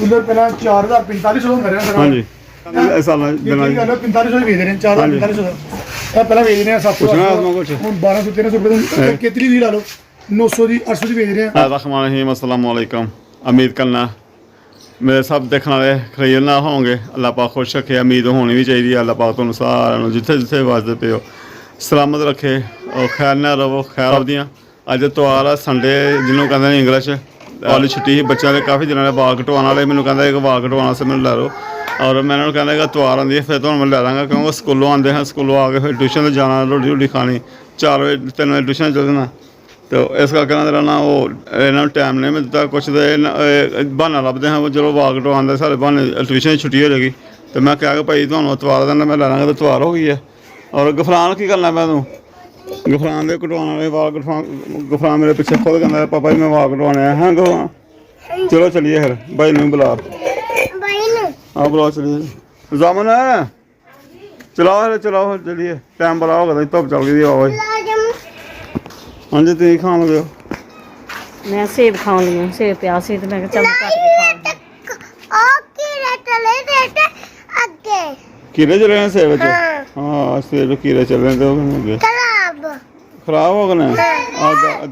Cooler ਪਹਿਲਾਂ 4500 ਹੁੰਦਾ ਰਿਹਾ ਸਰ। ਹਾਂਜੀ ਸਾਲਾਂ ਦਿਨਾਂ ਇਹ 4500 ਵੇਚ ਰਹੇ ਨੇ 4500 ਦਾ। ਇਹ ਪਹਿਲਾਂ ਵੇਚ ਰਹੇ ਆ 700 ਹੁਣ 1200 1300 ਰੁਪਏ ਦੀ ਕੇਤਲੀ ਵੀ ਲਾ ਲਓ 900 ਦੀ 800 ਦੀ ਵੇਚ ਰਹੇ ਆ। रहमान रहीम अस्सलाम वालेकुम। उम्मीद करना मेरे सब देखने वाले खरीद ना होंगे। अल्लाह पाक खुश रखे, उम्मीद होनी भी चाहिए। अल्लाह पाक तुम सारे जिथे जिथे वाजते पे हो सलामत रखे और खैर ना रवो खैर दियाँ। अज त्यौहार है संडे जिन्होंने कहते हैं इंग्लिश वाली छुट्टी ही बच्चों के काफ़ी दिनों बाल कटवाने वाले मैंने कहता एक बाल कटवाने से मैंने लै लो और मैं उन्होंने कहना कि त्यौहार आती है फिर तो मैं लै दाँगा क्योंकि स्कूलों आते हैं स्कूलों आके फिर ट्यूशन जाना रोटी रोटी खानी 4 बजे 3 बजे ट्यूशन चल जाना तो इस करके ना ना वो इन्होंने टाइम नहीं मिलता कुछ तो बहाना लभदे हैं चलो बाल कटवाने सारे बहाने ट्यूशन की छुट्टी हो जाएगी तो मैं क्या भाई तुम्हें इतवार दिन मैं लै लाँगा तो इतवार हो गई है। और गफरान की करना मैं तू गफरान के कटवाने वाले बाल गफरान मेरे पीछे खुद कहना पापा जी मैं बाल कटवाने आया हाँ गफरान चलो चलिए फिर भाई नहीं बुला हाँ बुलाओ चलिए जामन है चलाओ फिर चलाओ फिर चलिए टाइम बड़ा होगा धुप चल गई बाबा जी। हाँ जी तुम खान लगे हो? मैं सेब खान लगी हूँ सेब पिया से तो मैं चल काट के खा कीड़े चले हैं सेब च हाँ सेब कीड़े चले हैं तो खराब हो गए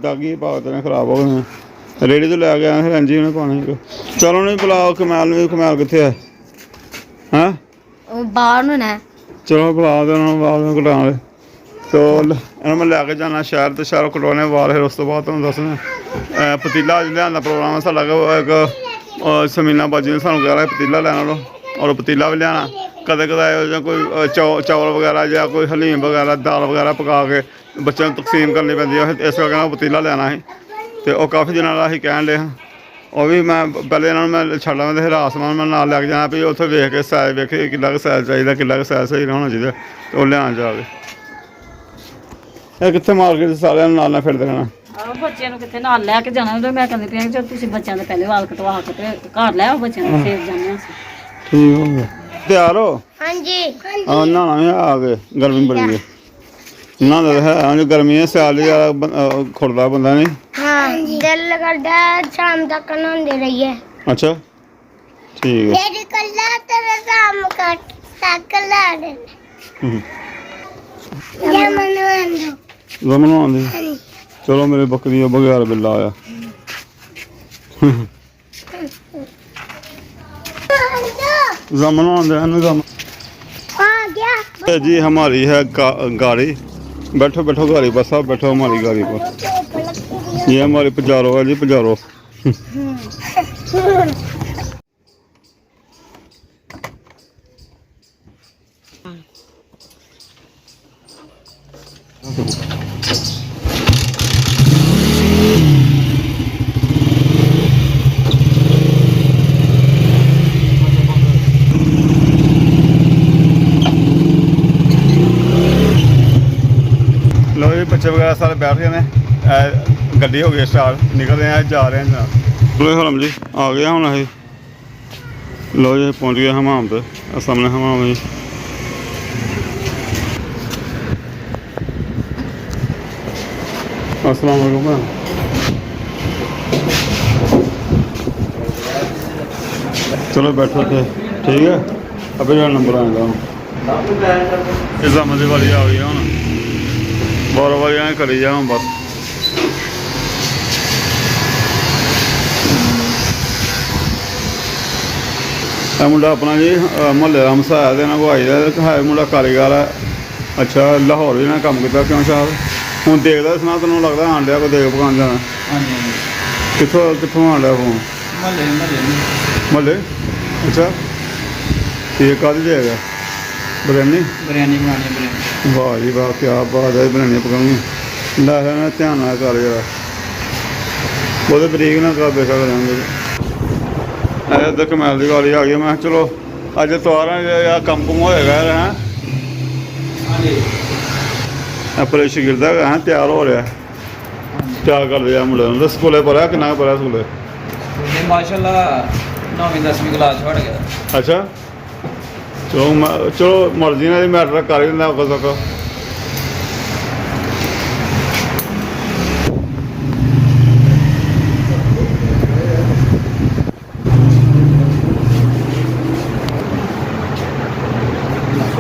दागी पा देने खराब हो गए रेडी तो लै गया फिर इंजी उन्हें पाने चलो नहीं बुलाओ कमैल में कमैल कितने है हैं बाहर ना चलो बुला दो बाद में कटा ले तो इन्होंने मैं लैके जाना शहर तो शहर कटवाने बाल फिर उस तो बाद तुम दसना पतीला लिया प्रोग्राम है साढ़ा एक समीना बाजी ने सानू कह रहा है पतीला लैना लो और पतीला भी लिया कदे कदा कोई चौल वगैरह या कोई हलीम वगैरह दाल वगैरह पका के बच्चों को तकसीम करनी पैंती है इस करके पतीला लेना है तो वह काफ़ी दिनों अं कह रहे हैं और भी मैं पहले इन्होंने मैं छड़ा मैं फिर आसमान मैं नाल लैके जाना भी उत्थे वेख के सैज वेखे कि सैज चाहिए कि सैज सही होना चाहिए तो वह लिया जाके कितने मार्केट सारे नाल फिरते रहना बच्चों को कितने नाल लैके जाना तो मैं कहती पी जब तुम बच्चों के पहले वाल कटवा के घर लै आओ बच्चों को फिर जाने ठीक हो गया तैयार हो? हाँ जी हाँ नहाना भी आ गए गर्मी बड़ी है नहाना है जो गर्मी है सियाल खुरदा बंदा नहीं हाँ दिल करता शाम तक नहाते रहिए। अच्छा ठीक है तेरी कल्ला तेरा शाम का साइकिल ला दे जमन आंदी चलो मेरी बकरी बगैर बिल्ला आया जमन आंदे जी हमारी है गाड़ी बैठो बैठो गाड़ी पर सब बैठो हमारी गाड़ी पर ये हमारी पजारो है जी पजारो लो जी बच्चे वगैरह सारे बैठ गए हैं गड्डी हो गई स्टार्ट निकल रहे हैं जा रहे हैं जनाब। लो हरम जी आ गया हूँ अभी लो जी पहुँच गए हमाम पे सामने हमाम जी अस्सलाम वालेकुम चलो बैठो थे ठीक है अभी जो नंबर आएगा इस मजे वाली आ गई है हूँ बार बार करी जा बस मुंडा अपना जी मुहल्ले का मसाया देना भाई है मुंडा कारीगर है अच्छा लाहौर भी ना कम किया क्यों शायद हूँ देखता सुना तेन लगता आन लिया कोई देख पकान जाना कितों कितों आन लिया फोन महल्ले अच्छा ठीक काहदी जाएगा बिरयानी बिरयानी बनानी है वाह जी वाह क्या बात है बनानी पकाऊंगी लै ना ध्यान ना कर जरा बहुत बरीक ना कर बेशक करेंगे इधर कमैल की गाड़ी आ गई मैं चलो अज त्यौहार या कम कुम होएगा है अपने शगिरदा है तैयार हो रहा है क्या कर दिया मुंडे स्कूले पढ़ा कि पढ़ा स्कूले माशाल्लाह 9वीं 10वीं क्लास पढ़ गया। अच्छा चलो चलो मर्जी ने मैटर कर ही दिंदा कल तक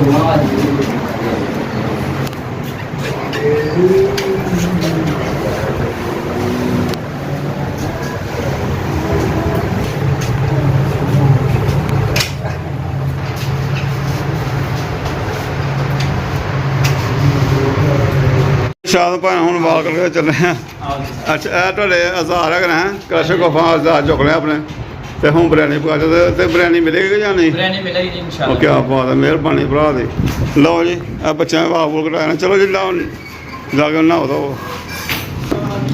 ਸ਼ਾਮ ਭਾਵੇਂ ਹੁਣ ਵਾਲ ਕਰਕੇ ਚੱਲੇ ਆ। ਅੱਛਾ ਇਹ ਤੁਹਾਡੇ ਆਜ਼ਾਰ ਹੈਗੇ ਨੇ ਕ੍ਰਸ਼ਰ ਕੋਫਾ ਆਜ਼ਾਰ ਚੁੱਕ ਲਿਆ ਆਪਣੇ ਤੇ ਹੁਣ ਬਿਰਿਆਨੀ ਪਕਾ ਦਿਓ ਤੇ ਬਿਰਿਆਨੀ ਮਿਲੇਗੀ ਕਿ ਜਾਂ ਨਹੀਂ? ਬਿਰਿਆਨੀ ਮਿਲੇਗੀ ਜੀ ਉਹ ਇਨਸ਼ਾਅੱਲਾ। ਕਿਆ ਬਾਤ ਹੈ, ਮਿਹਰਬਾਨੀ ਭਰਾ ਦੀ। ਲਓ ਜੀ ਇਹ ਬੱਚਿਆਂ ਵਾਲ ਵੂਲ ਕਟਾਏ ਨੇ, ਚਲੋ ਜੀ ਲਾਓ ਜਾ ਕੇ ਨਹਾਓ ਧੋ।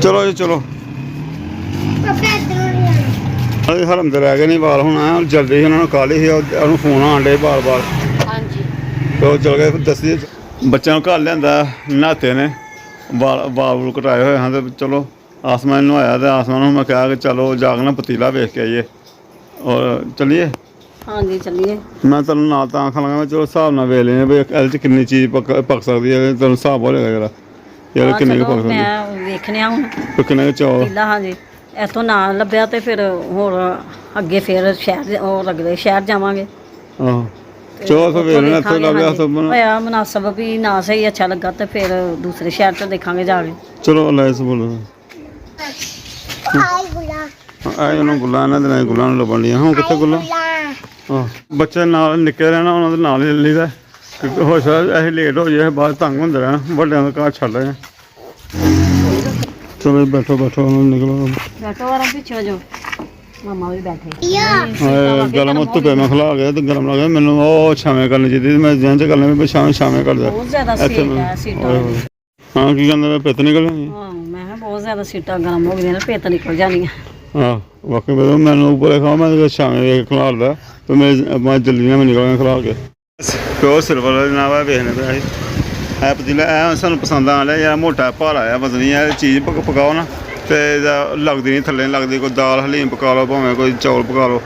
ਚਲੋ ਜੀ ਚਲੋ। ਪਾਪਾ ਇਧਰੋਂ ਅਜੇ ਹਰਮ ਤੇ ਰਹਿ ਗਏ ਨਹੀਂ ਵਾਲ, ਹੁਣ ਐਂ ਜਲਦੀ ਸੀ, ਉਹਨਾਂ ਨੂੰ ਕਾਹਲੀ ਸੀ, ਉਹਨੂੰ ਫੋਨ ਆਉਣ ਡੇ ਬਾਰ-ਬਾਰ। ਹਾਂਜੀ ਤੇ ਉਹ ਚਲ ਗਏ ਦੱਸੀ ਬੱਚਿਆਂ ਨੂੰ ਘਰ ਲਿਆਂਦਾ, ਨਹਾਤੇ ਨੇ, ਵਾਲ ਵੂਲ ਕਟਾਏ ਹੋਏ ਹਾਂ। ਤੇ ਚਲੋ ਆਸਮਾਨ ਨੂੰ ਆਇਆ ਤੇ ਆਸਮਾਨ ਨੂੰ ਮੈਂ ਕਿਹਾ ਕਿ ਚਲੋ ਜਾ ਕੇ ਨਾ ਪਤੀਲਾ ਵੇਖ ਕੇ ਆਈਏ ਔਰ ਚੱਲੀਏ। ਹਾਂਜੀ ਚੱਲੀਏ। ਮੈਂ ਤੁਹਾਨੂੰ ਨਾਲ ਤਾਂ ਖਾਲਾਂਗਾ, ਮੈਂ ਚਲੋ ਹਿਸਾਬ ਨਾਲ ਵੇਖ ਲੈਣੇ ਵੀ ਇਹਦੇ 'ਚ ਕਿੰਨੀ ਚੀਜ਼ ਪੱਕ ਸਕਦੀ ਹੈ, ਤੁਹਾਨੂੰ ਹਿਸਾਬ ਹੋ ਜਾਏਗਾ ਜਰਾ ਯਾਰ ਕਿੰਨੀ ਕੁ ਪੱਕ ਸਕਦੀ ਹੈ। ਮੈਂ ਵੇਖਣੇ ਆ ਹੁਣ ਕਿੰਨੇ ਕੁ ਚੌਲ ਪੀਲਾ। ਹਾਂਜੀ ਇੱਥੋਂ ਨਾ ਲੱਭਿਆ ਤੇ ਫਿਰ ਹੋਰ ਅੱਗੇ ਫਿਰ ਸ਼ਹਿਰ ਉਹ ਲੱਗਦੇ ਸ਼ਹਿਰ ਜਾਵਾਂਗੇ। ਆਹੋ ਚੌਲ ਤਾਂ ਵੇਖ ਲੈਣਾ, ਇੱਥੋਂ ਲੱਗ ਗਿਆ ਹੋਇਆ ਮੁਨਾਸਬ ਵੀ ਨਾ ਸਹੀ ਅੱਛਾ ਲੱਗਾ ਤੇ ਫਿਰ ਦੂਸਰੇ ਸ਼ਹਿਰ ਤੋਂ ਦੇਖਾਂਗੇ ਜਾ ਕੇ। ਚਲੋ ਅੱਲਾ ਇਸ ਬੋਲੋ ਆਈ ਗੁਲਾ ਆਏ ਉਹਨੂੰ ਗੁੱਲਾਂ ਇਹਨਾਂ ਦੇ ਨਾਲ ਗੁੱਲਾਂ ਨੂੰ ਲੱਭਣ ਦੀਆਂ। ਹੁਣ ਕਿੱਥੇ ਗੁੱਲਾਂ? ਹਾਂ ਬੱਚੇ ਨਾਲ ਨਿੱਕੇ ਰਹਿਣਾ, ਉਹਨਾਂ ਦੇ ਨਾਲ ਹੀ ਲਈਦਾ ਕਿਉਂਕਿ ਹੋ ਸਕਦਾ ਅਸੀਂ ਲੇਟ ਹੋ ਜਾਏ, ਬਾਅਦ ਤੰਗ ਹੁੰਦੇ ਰਹਿਣਾ, ਵੱਡਿਆਂ ਦਾ ਘਰ ਛੱਡ ਰਹੇ। ਚਲੋ ਬੈਠੋ ਬੈਠੋ, ਉਹਨਾਂ ਨੂੰ ਨਿਕਲੋ। ਬੈਠੋ ਆਰਾਮ ਪਿੱਛੇ ਜੋ ਮਾਮਾ ਵੀ ਬੈਠੇ। ਗਰਮ ਧੁੱਪੇ ਮੈਂ ਖਲਾ ਗਿਆ ਤੇ ਗਰਮ ਲੱਗ ਗਿਆ ਮੈਨੂੰ। ਉਹ ਛਾਵੇਂ ਕਰਨੀ ਚਾਹੀਦੀ, ਮੈਂ ਦਿਨ ਚ ਕਰਨਾ ਵੀ ਛਾਵੇਂ ਕਰਦਾ। ਬਹੁਤ ਜ਼ਿਆਦਾ ਸੇਕ ਹੈ ਸੀਟਾਂ। ਹਾਂ ਕੀ ਕਹਿੰਦਾ ਮੈਂ ਪਿੱਤ ਨਿਕਲ ਜਾਣੀ? ਹਾਂ ਮੈਂ ਕਿਹਾ ਬਹੁਤ ਜ਼ਿਆਦਾ ਸੀਟਾਂ ਗਰਮ ਹੋ ਗਈਆਂ ਨੇ, ਪਿੱਤ ਨਿਕਲ ਜਾਣੀਆਂ। ਹਾਂ ਵਾਕਈ ਮੈਨੂੰ ਉੱਪਰ ਖਾਓ, ਮੈਂ ਛਾਵੇਂ ਵੇਖ ਖਲਾਰਦਾ ਤੇ ਮੈਂ ਜਲਦੀ ਨਾਲ ਮੈਂ ਨਿਕਲ ਗਿਆ ਖਲਾਰ ਕੇ। ਪਿਓ ਸਿਲਵਰ ਜਨਾਬ ਹੈ, ਵੇਖਣੇ ਪਿਆ ਸੀ ਇਹ ਪਤੀਲਾ। ਇਹ ਸਾਨੂੰ ਪਸੰਦ ਆ ਲਿਆ ਯਾਰ, ਮੋਟਾ ਭਾਰਾ ਆ, ਵਜ਼ਨੀ ਆ। ਚੀਜ਼ ਪਕਾਓ ਨਾ ਤੇ ਲੱਗਦੀ ਨਹੀਂ, ਥੱਲੇ ਨਹੀਂ ਲੱਗਦੀ। ਕੋਈ ਦਾਲ ਹਲੀਮ ਪਕਾ ਲਓ, ਭਾਵੇਂ ਕੋਈ ਚੌਲ ਪਕਾ ਲਓ।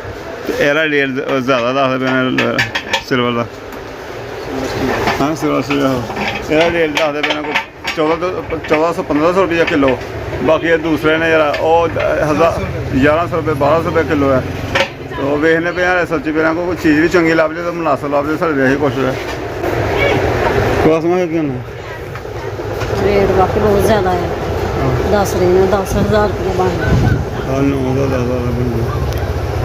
ਤੇ ਇਹਦਾ ਰੇਟ ਜ਼ਿਆਦਾ ਦੱਸਦੇ ਪਏ ਸਿਲਵਰ ਦਾ। ਹਾਂ ਸਿਲਵਰ ਇਹਦਾ ਰੇਟ ਦੱਸਦੇ ਪਏ ਨੇ ਕੋਈ 1400-1500 ਰੁਪਏ ਕਿਲੋ। ਬਾਕੀ ਇਹ ਦੂਸਰੇ ਨੇ ਯਾਰ ਉਹ 1100 ਰੁਪਏ 1200 ਰੁਪਏ ਕਿਲੋ ਹੈ। ਉਹ ਵੇਖਣੇ ਪਏ ਯਾਰ, ਸੱਚੀ ਪਏ ਕੋਈ ਚੀਜ਼ ਵੀ ਚੰਗੀ ਲੱਭ ਜਾਏ ਤਾਂ ਮੁਨਾਸਬ ਲੱਭ ਜਾਏ, ਸਾਡੇ ਇਹੀ ਕੁਛ ਹੈ। ਕੋਸ ਮੈਂ ਕੀ ਕਰਨਾ ਰੇਟ ਬਾਕੀ ਬਹੁਤ ਜ਼ਿਆਦਾ ਹੈ। ਦੱਸ ਰਹੇ ਨੇ 10,000 ਰੁਪਏ ਬਣ ਗਿਆ। ਹਾਂ ਨੂੰ ਉਹਦਾ 10,000 ਬਣ ਗਿਆ।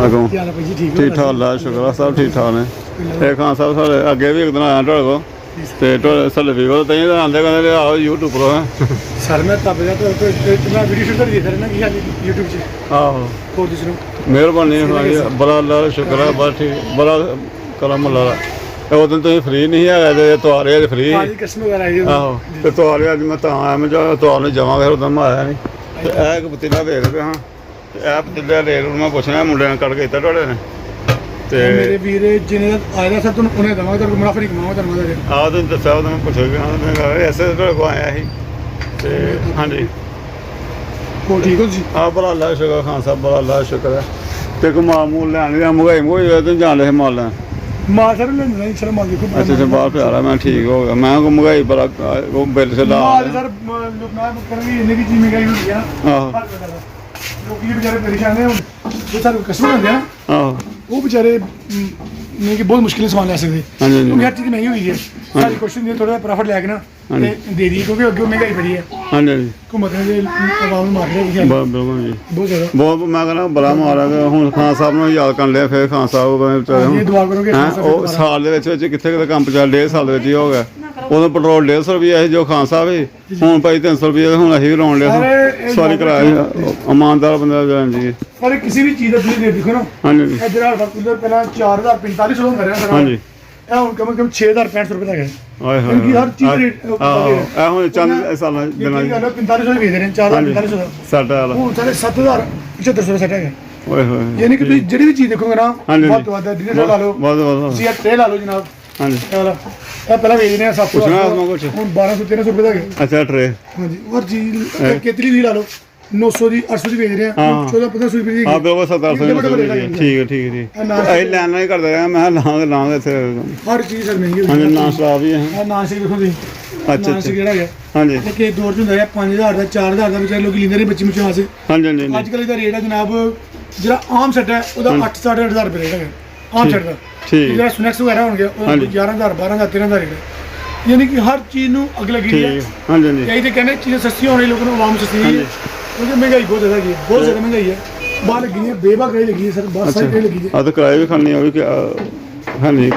ਅਗੋਂ ਕੀ ਹਾਲ ਹੈ ਭਾਈ ਜੀ? ਠੀਕ ਠੀਕ ਠਾਕ, ਅੱਲਾ ਸ਼ੁਕਰ ਆ, ਸਭ ਠੀਕ ਠਾਕ ਨੇ। ਇਹ ਖਾਨ ਸਾਹਿਬ ਸਾਡੇ ਅੱਗੇ ਵੀ ਇੱਕ ਦਿਨ ਆਇਆ ਤੁਹਾਡੇ ਕੋਲ ਤੇ ਤੁਹਾਡੇ ਸਾਡੇ ਵੀ ਕੋਲ ਤਾਂ ਆਉਂਦੇ ਕਹਿੰਦੇ ਆਓ YouTube ਪਰ ਹੈ ਸਰ। ਮੈਂ ਤਬ ਜਾ तो मैं वीडियो शूट कर देता रहना कि हाल YouTube से। ਆਹੋ और दूसरों ਮਿਹਰਬਾਨੀ ਬੜਾ ਅੱਲਾ ਦਾ ਸ਼ੁਕਰ ਆ, ਬਸ ਠੀਕ, ਬੜਾ ਕਰਮ ਅੱਲਾ ਦਾ। ਉਹ ਦਿਨ ਤੁਸੀਂ ਫ੍ਰੀ ਨਹੀਂ ਹੈਗਾ ਤੇ ਤੁਹਾਰੇ ਅੱਜ ਫ੍ਰੀ। आज कस्टमर वगैरह आई है। ਆਹੋ ਤੇ ਤੁਹਾਰੇ ਅੱਜ ਮੈਂ ਤਾਂ ਆਇਆ, ਮੈਂ ਜਾ ਤੁਹਾਰ ਨੂੰ ਜਾਵਾਂਗਾ, ਫਿਰ ਉਦੋਂ ਮੈਂ ਆਇਆ ਨਹੀਂ। ਤੇ ਇਹ ਇੱਕ ਪਤੀਲਾ ਵੇਖ ਪਿਆ ਹਾਂ, ਤੇ ਇਹ ਪਤੀਲਾ ਰੇਟ ਨੂੰ ਮੈਂ ਪੁੱਛਣਾ ਮੁੰਡਿਆਂ ਨੇ ਕੱਢ ਕੇ ਦਿੱਤਾ ਤੁਹਾਡੇ ਨੇ। ਤੇ मेरे वीर जिन्हें आया सर तुम उन्हें दवांगा तो मुनाफा नहीं कमाऊंगा धन्यवाद। ਆਹ ਤੁਸੀਂ ਦੱਸਿਆ ਉਦੋਂ ਮੈਂ ਪੁੱਛਿਆ ਹਾਂ, ਮੈਂ ਕਿਹਾ ਐਸੇ ਤੁਹਾਡੇ ਕੋਲ ਆਇਆ ਸੀ ਤੇ ਹਾਂਜੀ। वो ठीक हो जी? ਆਹ ਬੜਾ ਅੱਲਾ ਦਾ ਸ਼ੁਕਰ ਖਾਨ ਸਾਹਿਬ, ਬੜਾ ਅੱਲਾ ਦਾ ਸ਼ੁਕਰ ਹੈ। ਤੇ ਕੋ ਮਾਮੂਲ ਲੈਣ ਦੀ ਮਹਿੰਗਾਈ ਹੋਈ ਤੇ ਜਾਣ ਲੈ ਮਾਲ ਲੈਣ। माल सर नहीं सर माल देखो। ਅੱਛਾ ਬਾਹਰ ਪਿਆਰਾ, ਮੈਂ ਠੀਕ ਹੋ ਗਿਆ। ਮੈਂ ਕੋ ਮਹਿੰਗਾਈ ਬੜਾ ਉਹ ਬਿੱਲ से ला माल सर मैं कर भी इतने की चीज महंगाई हो गई है। ਆਹੋ लोग ये बेचारे परेशान हैं। जो सर कस्टमर होंगे ना ਆਹੋ वो बेचारे नहीं कि बहुत मुश्किल से सामान ले सकते। हाँ जी, क्योंकि हर चीज़ महंगी हुई है। सारी कोशिश ये थोड़ा प्रॉफिट लेके ना हाँ जी। दे दी क्योंकि अगे महंगाई बड़ी है। ਹਾਂਜੀ ਹਾਂਜੀ हुकूमत ने ये आवाम मार दिया ਬਿਲਕੁਲ ਜੀ। बहुत ज़्यादा। ਬਹੁਤ ਮੈਂ ਕਹਿੰਦਾ ਬੜਾ ਮਾਰਾ ਗਿਆ। ਹੁਣ ਖਾਨ ਸਾਹਿਬ ਨੂੰ ਯਾਦ ਕਰ ਲਿਆ, ਫਿਰ ਖਾਨ ਸਾਹਿਬ ਵਿਚਾਰੇ ये ਹੁਣ दुआ करोगे ਹੈਂ, ਉਹ ਸਾਲ ਦੇ ਵਿੱਚ ਕਿੱਥੇ ਕਿਤੇ ਕੰਮ ਚੱਲ 1.5 ਸਾਲ ਦੇ ਵਿੱਚ ਹੀ ਹੋ ਗਿਆ। ਉਦੋਂ ਪੈਟਰੋਲ 150 ਰੁਪਏ ਸੀ ਜੋ ਖਾਨ ਸਾਹਿਬ ਸੀ, ਹੁਣ ਭਾਈ 300 ਰੁਪਏ ਹੁਣ ਅਸੀਂ ਵੀ ਲਾਉਣ ਲਿਆ ਸਾਰੀ ਕਿਰਾਇਆ। ਇਮਾਨਦਾਰ ਬੰਦਾ ਜੀ। पर किसी भी चीज़ का बिल दे देखो ना ਹਾਂਜੀ इधर हर वक्त उधर पहला 4,045 रुपए कर रहे हैं ਹਾਂਜੀ सर। ਹੁਣ ਕਮ 6,065 ਰੁਪਏ ਤੱਕ ਹੈ। ਆਏ ਕਿਉਂਕਿ ਹਰ ਚੀਜ਼ ਹੋਏ ਰੇਟ ਇਹ ਹੁਣ ਚੰਦ ਸਾਲਾਂ ਇਹ ਦਿਨਾਂ ਕੀ ਗੱਲ ਹੈ 4500 ਵੇਚ ਰਹੇ ਨੇ 4,045 ਦਾ। ਸਾਡਾ ਵਾਲਾ ਹੁਣ ਸਾਡੇ 7,7500 ਸੈਟ ਹੈਗਾ। ਓਏ ਹੋਏ ਯਾਨੀ ਕਿ ਤੁਸੀਂ ਜਿਹੜੀ ਵੀ ਚੀਜ਼ ਦੇਖੋਗੇ ਨਾ ਹਾਂਜੀ। ਵੱਧ ਤੋਂ ਵੱਧ ਡਿਨਰ ਲਾ ਲਓ, ਬਹੁਤ ਤੁਸੀਂ ਇਹ ਟ੍ਰੇ ਲਾ ਲਓ ਜਨਾਬ। ਹਾਂਜੀ ਇਹ ਵਾਲਾ ਇਹ ਪਹਿਲਾਂ ਵੇਚ ਰਹੇ ਆ 700 ਪੁੱਛਣਾ ਆਪਣਾ ਕੁਛ? ਹੁਣ 1200-1300 ਰੁਪਏ ਤੱਕ ਹੈ। ਅੱਛਾ ਟਰੇ ਹਾਂਜੀ ਔਰ ਚੀਜ਼ ਕੇਤਲੀ ਵੀ ਲਾ ਲਓ 900 ਦੀ 800 ਦੀ ਵੇਚ ਰਹੇ ਆ। ਹਾਂ। 14-1500 ਰੁਪਏ ਦੀ ਹਾਂ ਬਿਲਕੁਲ 700 ਠੀਕ ਠੀਕ ਹੈ ਠੀਕ ਹੈ ਜੀ। ਅਸੀਂ ਲੈਣ ਨਹੀਂ ਕਰਦੇ ਰਹੇ, ਮੈਂ ਲਾਂਗੇ ਇੱਥੇ। ਹਰ ਚੀਜ਼ ਸਰ ਮਹਿੰਗੀ ਹੋਈ ਹਾਂਜੀ ਨਾਨ ਸ਼ਰਾਬ ਵੀ ਹੈ। ਹੈ। ਨਾਸਿਕ ਦੇਖੋ ਤੁਸੀਂ ਅੱਛਾ ਨਾਸਿਕ ਜਿਹੜਾ ਹੈ ਹਾਂਜੀ ਤੇ ਕਿ ਦੌਰ ਚ ਹੁੰਦਾ ਹੈ 5000 ਦਾ 4000 ਦਾ ਵਿਚਾਰੇ ਲੋਕੀ ਲੈਂਦੇ ਨੇ ਬੱਚੀ ਮੁਚਾਂ ਵਾਸਤੇ। ਹਾਂਜੀ ਹਾਂਜੀ ਅੱਜ ਕੱਲ੍ਹ ਇਹਦਾ ਰੇਟ ਹੈ ਜਨਾਬ ਜਿਹੜਾ ਆਮ ਸੈੱਟ ਹੈ ਉਹਦਾ 8-8.5 ਹਜ਼ਾਰ ਰੁਪਏ ਰੇਟ ਹੈਗਾ। ਆਮ ਛੱਡਦਾ ਠੀਕ ਜਿਹੜਾ ਸਨੈਕਸ ਵਗੈਰਾ ਹੋਣਗੇ ਉਹ ਹਾਂਜੀ। 11,000 12,000 13,000 ਰੇਟ ਯਾਨੀ ਕਿ ਹਰ ਚੀਜ਼ ਨੂੰ ਅੱਗ ਲੱਗੀ ਹੈ ਠੀਕ ਹਾਂਜੀ ਹਾਂਜੀ ਕਈ ਤੇ ਕਹਿੰਦੇ ਚੀਜ਼ਾਂ ਸਸਤੀਆਂ ਹੋਣੀ ਲੋਕਾਂ ਨੂੰ ਆਵਾਮ ਸਸਤੀ ਹੈ ਕਿਉਂਕਿ ਮਹਿੰਗਾਈ ਬਹੁਤ ਜ਼ਿਆਦਾ ਹੈਗੀ ਹੈ ਬਹੁਤ ਜ਼ਿਆਦਾ ਮਹਿੰਗਾਈ ਹੈ ਬਾਹਰ ਲੱਗੀ ਹੈ ਬੇਬਾਕ ਰਹੀ ਲੱਗੀ ਹੈ ਸਰ ਬਾਹਰ ਸਾਰੀ ਕਈ ਲੱਗੀ ਹੈ ਆ ਤਾਂ ਕਿਰਾਏ ਵੀ ਖਾਣੇ ਉਹ ਵੀ ਹਾਂਜੀ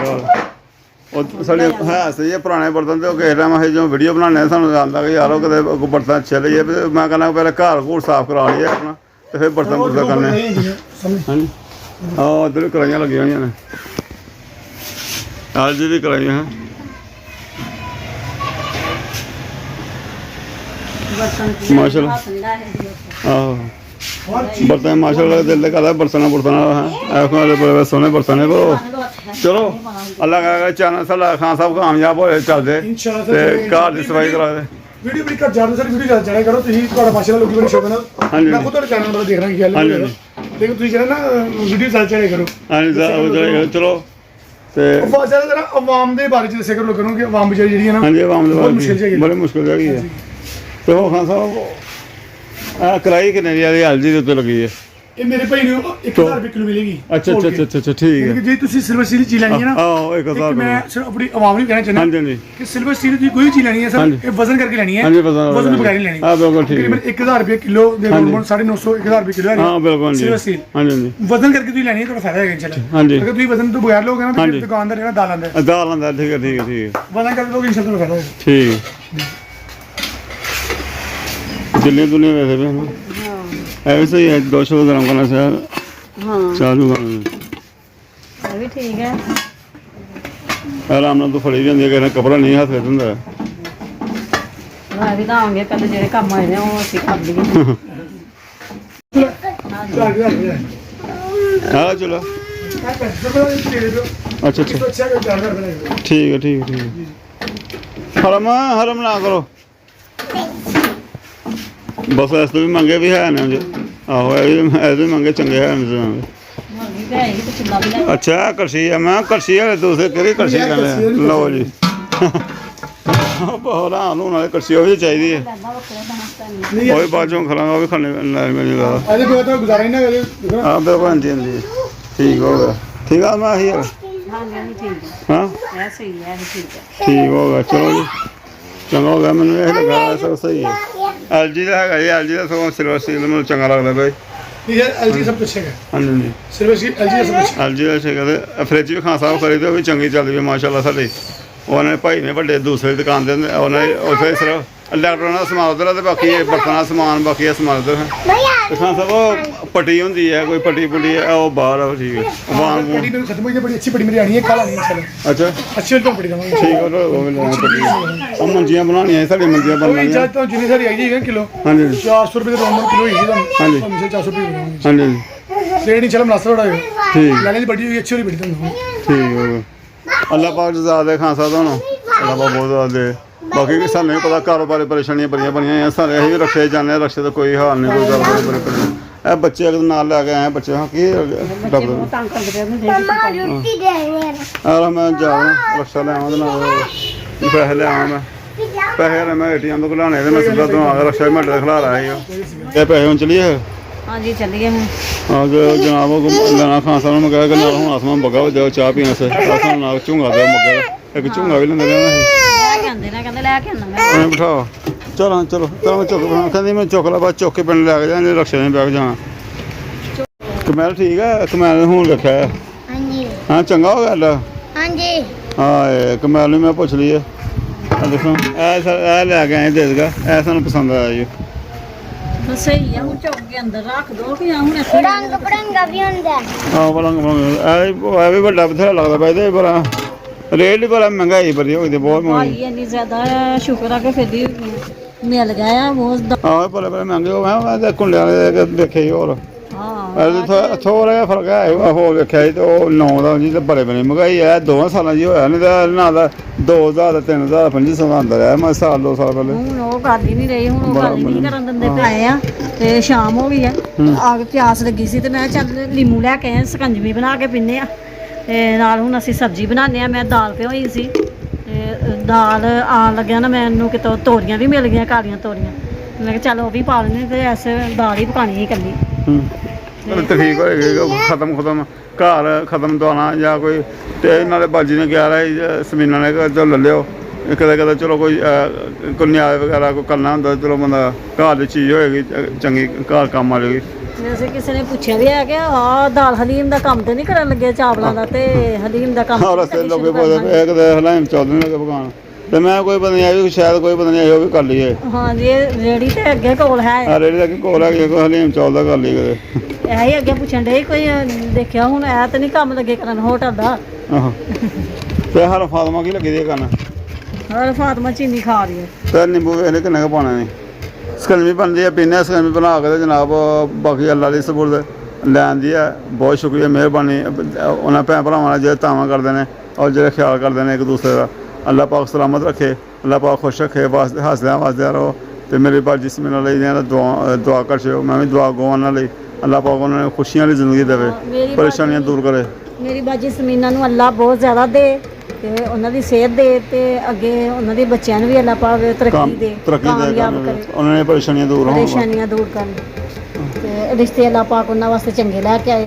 ਉਹ ਸਾਡੇ ਹੈ ਸਹੀ ਹੈ ਪੁਰਾਣੇ ਬਰਤਨ ਤੇ ਉਹ ਕਿਸੇ ਟਾਈਮ ਅਸੀਂ ਜਦੋਂ ਵੀਡੀਓ ਬਣਾਉਂਦੇ ਸਾਨੂੰ ਆਉਂਦਾ ਕਿ ਯਾਰ ਉਹ ਕਿਤੇ ਬਰਤਨ ਅੱਛੇ ਲਈਏ ਮੈਂ ਕਹਿੰਦਾ ਪਹਿਲਾਂ ਘਰ ਘੂਰ ਸਾਫ਼ ਕਰਾ ਲਈਏ ਆਪਣਾ ਤੇ ਫਿਰ ਬਰਤਨ ਬੁਰਤਨ ਕਰਨੇ ਹਾਂਜੀ ਆਹ ਉੱਧਰ ਵੀ ਕਰਾਈਆਂ ਲੱਗੀਆਂ ਹੋਈਆਂ ਨੇ ਅੱਜ ਦੀ ਕਰਾਈਆਂ ਹੈ ਮਾਸ਼ਾਅੱਲਾ ਆਹੋ ਬਰਤਨ ਮਾਸ਼ਾਅੱਲਾ ਦਿਲ ਕਰਦਾ ਬਰਤਨਾਂ ਹੈ ਐਖਾਂ ਦੇ ਬੜੇ ਸੋਹਣੇ ਬਰਤਨ ਨੇ ਚਲੋ ਅੱਲਾਹ ਕਰੇ ਚੈਨਲ ਸਾਡਾ ਖਾਨ ਸਾਹਿਬ ਕਾਮਯਾਬ ਹੋਏ ਚੱਲਦੇ ਤੇ ਘਰ ਦੀ ਸਫਾਈ ਕਰਾ ਦੇ ਵੀਡੀਓ ਬੜੀ ਘੱਟ ਜਾਂਦੇ ਸਰ ਵੀਡੀਓ ਜ਼ਿਆਦਾ ਚੜਿਆ ਕਰੋ ਤੁਸੀਂ ਤੁਹਾਡਾ ਮਾਸ਼ਾਅੱਲਾ ਲੋਕੀ ਬੜੀ ਸ਼ੌਕ ਨਾਲ ਮੈਂ ਖੁਦ ਤੁਹਾਡੇ ਚੈਨਲ ਤੋਂ ਦੇਖ ਰਿਹਾ ਕੀ ਗੱਲ ਹੈ ਲੇਕਿਨ ਤੁਸੀਂ ਕਹਿੰਦੇ ਨਾ ਵੀਡੀਓ ਜ਼ਿਆਦਾ ਚੜਿਆ ਕਰੋ ਹਾਂਜੀ ਚਲੋ ਤੇ ਉਹ ਬਹੁਤ ਜ਼ਿਆਦਾ ਜਰਾ ਆਵਾਮ ਦੇ ਬਾਰੇ ਚ ਦੱਸਿਆ ਕਰੋ ਲੋਕਾਂ ਨੂੰ ਕਿ ਆਵਾਮ ਵਿਚਾਰੀ ਜਿਹੜੀ ਹੈ ਨਾ ਹਾਂਜੀ ਆਵਾਮ ਦੇ ਬਹੁਤ ਮੁਸ਼ਕਿਲ ਜਿਹੀ ਬੜੀ ਮੁਸ਼ਕਿਲ ਹੈਗੀ ਹੈ ਤੇ ਉਹ ਖਾਨ ਸਾਹਿਬ ਆ ਕਿਰਾਏ ਕਿੰਨੇ ਦੀ ਆ ਹਲਦੀ ਦੇ ਉੱਤੇ ਲੱਗੀ ਹੈ ਇਹ ਮੇਰੇ ਭਾਈ ਨੂੰ 1000 ਰੁਪਏ ਕਿਲੋ ਮਿਲੇਗੀ ਅੱਛਾ ਠੀਕ ਹੈ ਜੇ ਤੁਸੀਂ ਸਿਲਵਰ ਸਟੀਲ ਚੀਜ਼ ਲੈਣੀ ਹੈ ਨਾ ਆਹ 1000 ਮੈਂ ਸਿਰਫ ਆਪਣੀ ਆਵਾਮ ਨੂੰ ਕਹਿਣਾ ਚਾਹੁੰਦਾ ਹਾਂਜੀ ਹਾਂਜੀ ਕਿ ਸਿਲਵਰ ਸਟੀਲ ਦੀ ਕੋਈ ਚੀਜ਼ ਲੈਣੀ ਹੈ ਸਰ ਇਹ ਵਜ਼ਨ ਕਰਕੇ ਲੈਣੀ ਹੈ ਹਾਂਜੀ ਵਜ਼ਨ ਵਜ਼ਨ ਬਗੈਰ ਨਹੀਂ ਲੈਣੀ ਹਾਂ ਬਿਲਕੁਲ ਠੀਕ ਤਕਰੀਬਨ 1000 ਰੁਪਏ ਕਿਲੋ ਦੇ ਨੋਰਮਲ 950 1000 ਰੁਪਏ ਕਿਲੋ ਹੈ ਹਾਂ ਬਿਲਕੁਲ ਸਿਲਵਰ ਸਟੀਲ ਹਾਂਜੀ ਹਾਂਜੀ ਵਜ਼ਨ ਕਰਕੇ ਤੁਸੀਂ ਲੈਣੀ ਹੈ ਤੁਹਾਡਾ ਫਾਇਦਾ ਹੈਗਾ ਇਨਸ਼ਾਅੱਲਾ ਹਾਂਜੀ ਅਗਰ ਤੁਸੀਂ ਵਜ਼ਨ ਤੋਂ ਬਗੈਰ ਲੋਗੇ ਨਾ ਤਾਂ ਦੁਕਾਨਦਾਰ ਜਿਹੜਾ ਦਾਲ ਆਂਦਾ ਦਾਲ ਆਂਦਾ ਠੀਕ ਹੈ ਵਜ਼ਨ ਕਰਕੇ ਲੋਗੇ ਇਨਸ਼ਾਅੱਲਾ ਫਾਇਦਾ ਹੋਏਗਾ ਠੀਕ ਦਿੱਲੀ ਦੁਨੀਆ ਵੈਸੇ ਵੀ ਹਨਾ ऐसे ही है 200 ग्राम करना से ਹਾਂ चालू ਇਹ ਵੀ ਠੀਕ ਹੈ आराम ਨਾਲ ਤੋਂ ਫੜੀ ਜਾਂਦੀ ਹੈ ਕਿ ਕਪੜਾ ਨਹੀਂ ਹੱਥ ਵਿੱਚ ਹੁੰਦਾ ਮੈਂ ਵੀ ਲਾਵਾਂਗੇ ਪਹਿਲੇ ਜਿਹੜੇ ਕੰਮ ਆਏ ਨੇ ਉਹ ਅਸੀਂ ਕਰ ਲਈਏ ਹਾਂ ਚਲੋ ਅੱਛਾ ਠੀਕ ਹੈ ਹਰਮ ਨਾ ਕਰੋ ਬਸ ਇਸ ਤੋਂ ਵੀ ਮੰਗੇ ਵੀ ਹੈ ਨੇ ਜੀ ਆਹੋ ਇਹ ਵੀ ਮੰਗੇ ਚੰਗੇ ਹੈ ਨੇ ਮੁਰਗੀ ਤੇ ਆਈ ਤੇ ਚੁੱਲਾ ਵੀ ਲੈ ਅੱਛਾ ਕਰਸੀ ਹੈ ਮੈਂ ਕਰਸੀ ਹੈ ਦੂਸਰੇ ਕਿਹੜੀ ਕਰਸੀ ਕਹਿੰਦੇ ਲਓ ਜੀ ਬਹੁਤ ਆਲੂ ਨਾਲ ਕਰਸੀ ਉਹ ਵੀ ਚਾਹੀਦੀ ਹੈ ਲੈਂਦਾ ਵੱਖਰਾ ਬਣਾ ਤਾਂ ਉਹ ਬਾਜੋਂ ਖਲਾਂਗਾ ਉਹ ਵੀ ਖਾਣੇ ਮੈਨੂੰ ਲੱਗਦਾ ਅਜੇ ਕੋਈ ਤਾਂ ਗੁਜ਼ਾਰਾ ਹੀ ਨਾ ਕਰੇ ਹਾਂ ਬਿਲਕੁਲ ਹਾਂਜੀ ਠੀਕ ਹੋ ਗਿਆ ਠੀਕ ਆ ਮੈਂ ਆਹੀ ਹਾਂ ਨਹੀਂ ਠੀਕ ਹਾਂ ਹੈ ਇਹ ਸਹੀ ਹੈ ਇਹ ਠੀਕ ਹੈ ਠੀਕ ਹੋ ਗਿਆ ਚਲੋ ਜੀ ਚੰਗਾ ਹੋ ਗਿਆ ਮੈਨੂੰ ਇਹ ਲੱਗਾ ਸਭ ਸਹੀ ਹੈ ਐਲਜੀ ਦਾ ਹੈਗਾ ਜੀ ਐਲਜੀ ਦਾ ਸਗੋਂ ਸਿਲਵਰ ਸਟੀਲ ਮੈਨੂੰ ਚੰਗਾ ਲੱਗਦਾ ਬਈ ਇਹ ਐਲਜੀ ਸਭ ਕੁਛ ਹੈਗਾ ਹਾਂਜੀ ਹਾਂਜੀ ਸਿਲਵਰ ਸਟੀਲ ਐਲਜੀ ਦਾ ਸਭ ਕੁਛ ਐਲਜੀ ਦਾ ਸੀਗਾ ਤੇ ਫਰਿੱਜ ਵੀ ਖਾਂ ਸਾਹਿਬ ਖਰੀਦੇ ਉਹ ਵੀ ਚੰਗੀ ਚੱਲਦੀ ਹੈ ਮਾਸ਼ਾਅੱਲਾ ਸਾਡੇ ਉਹਨਾਂ ਨੇ ਭਾਈ ਨੇ ਵੱਡੇ ਦੂਸਰੇ ਦੁਕਾਨ ਦੇ ਉਹਨਾਂ ਨੇ ਉੱਥੇ ਸਿਰਫ ਇਲੈਕਟ੍ਰੋਨਿਕ ਦਾ ਸਮਾਨ ਉਧਰ ਤੇ ਬਾਕੀ ਇਹ ਬਰਤਨਾਂ ਦਾ ਸਮਾਨ ਬਾਕੀ ਇਹ ਸਮਾਨ ਉਧਰ ਹੈ ਤੇ ਖਾਂ ਸਾਹਿਬ ਉਹ ਪੱਟੀ ਹੁੰਦੀ ਹੈ ਕੋਈ ਪੱਟੀ ਪੁੱਟੀ ਹੈ ਉਹ ਬਾਹਰ ਆ ਠੀਕ ਹੈ ਵਾਂਗ ਪੜੀ ਮੈਨੂੰ ਖਤਮ ਹੋਈ ਬੜੀ ਅੱਛੀ ਪੜੀ ਮੇਰੀ ਆਣੀ ਹੈ ਕੱਲ ਆਣੀ ਹੈ ਅੱਛਾ ਅੱਛੀ ਤੋਂ ਪੜੀ ਦਵਾਂਗੇ ਠੀਕ ਹੈ ਉਹ ਵੀ ਲੈਣਾ ਪੱਟੀ ਉਹ ਮੰਜੀਆਂ ਬਣਾਉਣੀਆਂ ਸਾਡੀ ਮੰਜੀਆਂ ਕੋਈ ਬਣਨੀਆਂ ਜੱਜ ਤੋਂ ਜਿੰਨੀ ਸਾਰੀ ਆਈ ਜਾਏਗਾ ਕਿਲੋ ਹਾਂਜੀ 400 ਰੁਪਏ ਦੇ ਨੋਰਮਲ ਕਿਲੋ ਹੀ ਤੁਹਾਨੂੰ ਹਾਂਜੀ। ਤੁਹਾਨੂੰ 400 ਰੁਪਏ ਦੇਵਾਂਗੇ ਹਾਂਜੀ ਰੇਟ ਨਹੀਂ ਚਲਮ ਨਾਸਾ ਥੋੜਾ ਹੈ ਠੀਕ ਲੈਣੇ ਦੀ ਬੜੀ ਹੋਈ ਅੱਛੀ ਹੋਈ ਬੜੀ ਤੁਹਾਨੂੰ ਠੀਕ ਹੋ ਗਿਆ ਅੱਲਾਹ ਪਾਕ ਜਜ਼ਾ ਦੇ ਖਾਨ ਸਾਹਿਬ ਤੁਹਾਨੂੰ ਅੱਲਾਹ ਪਾਕ ਬਹੁਤ ਜ਼ਿਆਦਾ ਦੇ ਬਾਕੀ ਕਿ ਸਾਨੂੰ ਨਹੀਂ ਪਤਾ ਕਾਰੋਬਾਰੀ ਪਰੇਸ਼ਾਨੀਆਂ ਬੜੀਆਂ ਬਣੀਆਂ ਆ ਸਾਰੇ ਅਸੀਂ ਵੀ ਰਕਸ਼ੇ ਜਾਂਦੇ ਹਾਂ ਰਕਸ਼ੇ ਦਾ ਕੋਈ ਹਾਲ ਨਹੀਂ ਕੋਈ ਗੱਲ ਬੜੀ ਇਹ ਬੱਚੇ ਅਗਰ ਨਾਲ ਲੈ ਕੇ ਆਏ ਬੱਚੇ ਹਾਂ ਕੀ ਬੱਚੇ ਬਹੁਤ ਤੰਗ ਕਰਦੇ ਪਏ ਹੁੰਦੇ ਮਮਾ ਰੋਟੀ ਦੇ ਰਹੇ ਆ ਮੈਂ ਜਾਵਾਂ ਰਕਸ਼ਾ ਲੈ ਆਵਾਂ ਤੇ ਨਾਲ ਪੈਸੇ ਲੈ ਆਵਾਂ ਮੈਂ ਪੈਸੇ ਮੈਂ ਏਟੀਐਮ ਤੋਂ ਖਲਾਣੇ ਤੇ ਮੈਂ ਸਿੱਧਾ ਤੋਂ ਆ ਰਕਸ਼ਾ ਮਿੰਟ ਦਾ ਖਲਾ ਰਿਹਾ ਸੀ ਇਹ ਪੈਸੇ ਹੁਣ ਚਲੀਏ ਹਾਂਜੀ ਚੱਲੀਏ ਹੁਣ ਹਾਂ ਜਨਾਬ ਲੈਣਾ ਖਾਨ ਸਾਹਿਬ ਨੂੰ ਮੈਂ ਕਿਹਾ ਕਿ ਨਾਲ ਹੁਣ ਆਸਮਾਨ ਬੱਗਾ ਦਿਓ ਚਾਹ ਪੀਣ ਸੇ ਆਸਮਾਨ ਨਾਲ ਝੁੰਗਾ ਦਿਓ ਮੱਗੇ ਇੱਕ ਝੁੰਗਾ ਵੀ ਲੈਂਦੇ ਕਹਿੰਦਾ ਲੈ ਕੇ ਆਂਦੇ ਨੇ ਕਹਿੰਦੇ ਲੈ ਕੇ ਆਉਣਾ ਮੈਂ ਉਹਨੇ ਬਿਠਾਓ ਚਲੋ ਮੈਂ ਚੁੱਕ ਕਹਿੰਦੀ ਮੈਂ ਚੁੱਕ ਲਾ ਬਾਅਦ ਚੁੱਕ ਕੇ ਪਿੰਡ ਲੈ ਕੇ ਜਾਣਾ ਰਕਸ਼ੇ ਨੇ ਬੈਗ ਜਾਣਾ ਕਮੈਲ ਠੀਕ ਹੈ ਕਮੈਲ ਹੁਣ ਰੱਖਿਆ ਹਾਂਜੀ ਹਾਂ ਚੰਗਾ ਹੋ ਗਿਆ ਹਾਂਜੀ ਹਾਂ ਇਹ ਕਮੈਲ ਨੂੰ ਮੈਂ ਪੁੱਛ ਲਈ ਹੈ ਆ ਦੇਖੋ ਇਹ ਲੈ ਕੇ ਆਏ ਦੇ ਦੇਗਾ ਇਹ ਸਾਨੂੰ ਪਸੰਦ ਆਇਆ ਜੀ ਸਹੀ ਆ ਹੁਣ ਚੁੱਕ ਕੇ ਅੰਦਰ ਰੱਖ ਦੋ ਕਿ ਹੁਣ ਇੱਥੇ ਰੰਗ ਬਰੰਗਾ ਵੀ ਹੁੰਦਾ ਆਹ ਬੜਾ ਇਹ ਵੀ ਵੱਡਾ ਬਥੇਰਾ ਲੱਗਦਾ ਪਿਆ ਇਹਦੇ ਪਰ ਰੇਟ ਵੀ ਬੜਾ ਮਹਿੰਗਾਈ ਬੜੀ ਹੋ ਗਈ ਬਹੁਤ ਭਾਈ ਮਹਿੰਗੀ ਇੰਨੀ ਜ਼ਿਆਦਾ ਸ਼ੁਕਰ ਆ ਕਿ ਫਿਰ ਵੀ ਮਿਲ ਗਿਆ ਆ ਬਹੁਤ ਆਹ ਬੜੇ ਮਹਿੰਗੇ ਹੋ ਗਏ ਮੈਂ ਤੇ ਕੁੰਡਿਆਂ ਦੇ ਦੇਖੇ ਸੀ ਹੋਰ ਹਾਂ ਥੋੜਾ ਜਿਹਾ ਫਰਕ ਹੈ ਹੋਰ ਵੇਖਿਆ ਸੀ ਤੇ ਉਹ 9 ਦਾ ਜੀ ਤੇ ਬੜੇ ਬਣੇ ਮਹਿੰਗਾਈ ਹੈ 2 ਸਾਲਾਂ ਜੀ ਹੋਇਆ ਨਹੀਂ ਤਾਂ ਨਾ ਦਾ 2000 3000 2500 ਦਾ ਅੰਦਰ ਹੈ ਮੈਂ ਸਾਲ 2 ਸਾਲ ਪਹਿਲੇ ਹੁਣ ਉਹ ਗੱਲ ਹੀ ਨਹੀਂ ਰਹੀ ਹੁਣ ਉਹ ਗੱਲ ਹੀ ਨਹੀਂ ਕਰਨ ਦਿੰਦੇ ਪਏ ਆ ਤੇ ਸ਼ਾਮ ਹੋ ਗਈ ਆ ਆ ਕੇ ਪਿਆਸ ਲੱਗੀ ਸੀ ਤੇ ਮੈਂ ਚੱਲ ਲੀਮੂ ਲੈ ਕੇ ਆਏ ਸਕੰਜਵੀ ਬਣਾ ਕੇ ਪੀਨੇ ਆ ਤੇ ਨਾਲ ਹੁਣ ਅਸੀਂ ਸਬਜ਼ੀ ਬਣਾਉਂਦੇ ਆ ਮੈਂ ਦਾਲ ਭਿਓਈ ਸੀ ਤੇ ਦਾਲ ਆਉਣ ਲੱਗਿਆ ਨਾ ਮੈਨੂੰ ਕਿਤੋਂ ਤੋਰੀਆਂ ਵੀ ਮਿਲ ਗਈਆਂ ਕਾਲੀਆਂ ਤੋਰੀਆਂ ਮੈਂ ਕਿਹਾ ਚੱਲ ਉਹ ਵੀ ਪਾ ਲੈਂਦੇ ਤੇ ਐਸੇ ਦਾਲ ਹੀ ਪਕਾਣੀ ਸੀ ਇਕੱਲੀ ਠੀਕ ਹੋਏਗੀ ਖਤਮ ਘਰ ਖਤਮ ਦਵਾਉਣਾ ਜਾਂ ਕੋਈ ਤੇ ਨਾਲੇ ਬਾਜੀ ਨੇ ਕਿਹਾ ਰਿਹਾ ਸਮੀਨਾ ਨੇ ਕਿ ਚਲੋ ਲੈ ਲਿਓ ਕਦੇ ਚਲੋ ਕੋਈ ਨਿਆਏ ਵਗੈਰਾ ਕੋਈ ਕਰਨਾ ਹੁੰਦਾ ਚਲੋ ਬੰਦਾ ਘਰ ਦੀ ਚੀਜ਼ ਹੋਏਗੀ ਚੰਗੀ ਘਰ ਕੰਮ ਆ ਜਾਏਗੀ। ਵੈਸੇ ਕਿਸੇ ਨੇ ਪੁੱਛਿਆ ਵੀ ਹੈ ਕਿ ਦਾਲ ਹਲੀਮ ਦਾ ਕੰਮ ਤੇ ਨਹੀਂ ਕਰਨ ਲੱਗੇ ਚਾਵਲਾਂ ਦਾ ਤੇ ਹਲੀਮ ਦਾ ਕੰਮ ਰਸਤੇ ਲੋਕੇ ਪੁੱਛਦੇ ਕਦੇ ਹਲੀਮ ਚੌਲ ਨਹੀਂ ਲੱਗੇ ਪਕਾਉਣ ਤੇ ਮੈਂ ਕੋਈ ਪਤਾ ਨਹੀਂ ਆਈ ਸ਼ਾਇਦ ਕੋਈ ਪਤਾ ਨਹੀਂ ਆਈ ਉਹ ਵੀ ਕਰ ਲਈਏ। ਹਾਂਜੀ ਇਹ ਰੇੜੀ ਤੇ ਅੱਗੇ ਕੋਲ ਹੈ ਰੇੜੀ ਦਾ ਕੋਲ ਹੈਗੀ ਕੋਈ ਹਲੀਮ ਚੌਲ ਦਾ ਕਰ ਲਈ ਕਦੇ ਇਹੀ ਅੱਗੇ ਪੁੱਛਣ ਡੇ ਕੋਈ ਦੇਖਿਆ ਹੁਣ ਇਹ ਤਾਂ ਨਹੀਂ ਕੰਮ ਲੱਗੇ ਕਰਨ ਹੋਟਲ ਦਾ। ਆਹੋ ਤੇ ਹਰ ਫਾਤਮਾ ਕੀ ਲੱਗੀ ਦੀ ਕਰਨ ਹਰ ਫਾਤਮਾ ਚੀਨੀ ਖਾ ਰਹੀ ਹੈ ਤੇ ਨਿੰਬੂ ਵੇਖ ਲੈ ਕਿੰਨਾ ਕੁ ਪਾਉਣਾ ਨੇ ਸਕਲਮੀ ਬਣਦੀ ਹੈ ਪੀਨੇ ਸਕਲਮੀ ਬਣਾ ਕੇ ਤੇ ਜਨਾਬ ਬਾਕੀ ਅੱਲਾ ਦੀ ਸਬੂਰ ਲੈਣ ਦੀ ਹੈ। ਬਹੁਤ ਸ਼ੁਕਰੀਆ ਮਿਹਰਬਾਨੀ ਉਹਨਾਂ ਭੈਣ ਭਰਾਵਾਂ ਨਾਲ ਜਿਹੜੇ ਤਾਵਾਂ ਕਰਦੇ ਨੇ ਔਰ ਜਿਹੜੇ ਖਿਆਲ ਕਰਦੇ ਨੇ ਇੱਕ ਦੂਸਰੇ ਦਾ। ਅੱਲਾ ਪਾਕ ਸਲਾਮਤ ਰੱਖੇ ਅੱਲਾ ਪਾਕ ਖੁਸ਼ ਰੱਖੇ ਵਾਸਤੇ ਹੱਸਦਿਆਂ ਵਸਦਿਆਂ ਰਹੋ ਤੇ ਮੇਰੇ ਬਾਜੀ ਸਮੇਂ ਨਾਲ ਲਈ ਦੁਆ ਕਰ ਛੋ ਮੈਂ ਵੀ ਦੁਆ ਗਵਾਉਣ ਲਈ ਅੱਲਾ ਪਾਕ ਉਹਨਾਂ ਨੂੰ ਖੁਸ਼ੀਆਂ ਵਾਲੀ ਜ਼ਿੰਦਗੀ ਦੇਵੇ ਪਰੇਸ਼ਾਨੀਆਂ ਦੂਰ ਕਰੇ। ਮੇਰੀ ਬਾਜੀ ਸਮੀਨਾ ਨੂੰ ਅੱਲਾ ਬਹੁਤ ਜ਼ਿਆਦਾ ਦੇ ਤੇ ਉਹਨਾਂ ਦੀ ਸਿਹਤ ਦੇ ਤੇ ਅੱਗੇ ਉਹਨਾਂ ਦੇ ਬੱਚਿਆਂ ਨੂੰ ਵੀ ਅੱਲਾ ਪਾਕ ਤਰੱਕੀ ਦੇ ਕਾਮਯਾਬ ਕਰੇ ਉਹਨਾਂ ਨੇ ਪਰੇਸ਼ਾਨੀਆਂ ਦੂਰ ਹੋਣ ਪਰੇਸ਼ਾਨੀਆਂ ਦੂਰ ਕਰਨ ਤੇ ਰਿਸ਼ਤੇ ਅੱਲਾ ਪਾਕ ਉਹਨਾਂ ਵਾਸਤੇ ਚੰਗੇ ਲੈ ਕੇ ਆਏ।